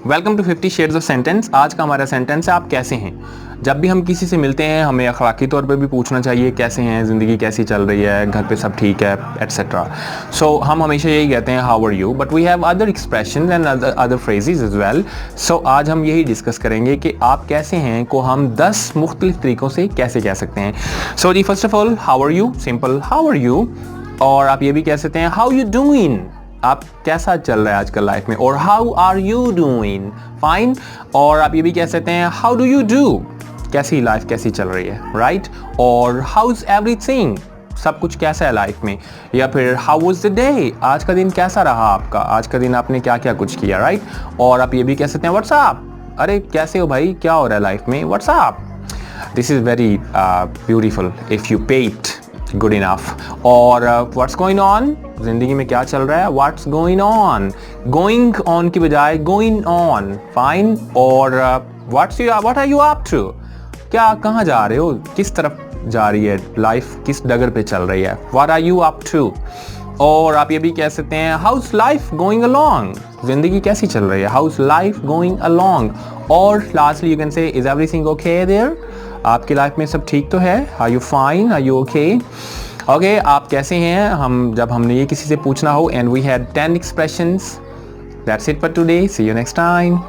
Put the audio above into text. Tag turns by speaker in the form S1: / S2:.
S1: Welcome to 50 shades of sentence. आज का हमारा सेंटेंस है आप कैसे हैं। जब भी हम किसी से मिलते हैं हमें अखलाकी तौर पे भी पूछना चाहिए कैसे हैं, ज़िंदगी कैसी चल रही है, घर पे सब ठीक है एट्सेट्रा। सो हम हमेशा यही कहते हैं how are you, but we have other expression and other phrases as well. So आज हम यही डिस्कस करेंगे कि आप कैसे हैं को हम 10 मुख्तलिफ तरीक़ों से कैसे कह सकते हैं। सो जी first of all how are you, simple how are you. और आप ये भी कह सकते हैं हाउ यू डूइंग, आप कैसा चल रहा है आजकल लाइफ में, और how are you doing, fine. और आप ये भी कह सकते हैं हाउ डू यू डू, कैसी लाइफ कैसी चल रही है, राइट। और हाउ इज एवरीथिंग, सब कुछ कैसा है लाइफ में। या फिर हाउ वाज द डे, आज का दिन कैसा रहा आपका, आज का दिन आपने क्या क्या कुछ किया, राइट। और आप ये भी कह सकते हैं व्हाट्स अप, अरे कैसे हो भाई, क्या हो रहा है लाइफ में, what's up. This is very beautiful if you pay it good enough. और व्हाट्स गोइंग ऑन, जिंदगी में क्या चल रहा है, what's going on, going on की बजाय गोइंग ऑन, फाइन। और what are you up to, क्या कहाँ जा रहे हो, किस तरफ जा रही है लाइफ, किस डगर पे चल रही है, what are you up to. और आप ये भी कह सकते हैं हाउस लाइफ गोइंग अलोंग, जिंदगी कैसी चल रही है, हाउस लाइफ गोइंग अलोंग। और lastly you can say is everything okay there, आपकी लाइफ में सब ठीक तो है, are you fine, are you okay. Okay, आप कैसे हैं, हम जब हमने ये किसी से पूछना हो, and we had 10 expressions. That's it for today, see you next time.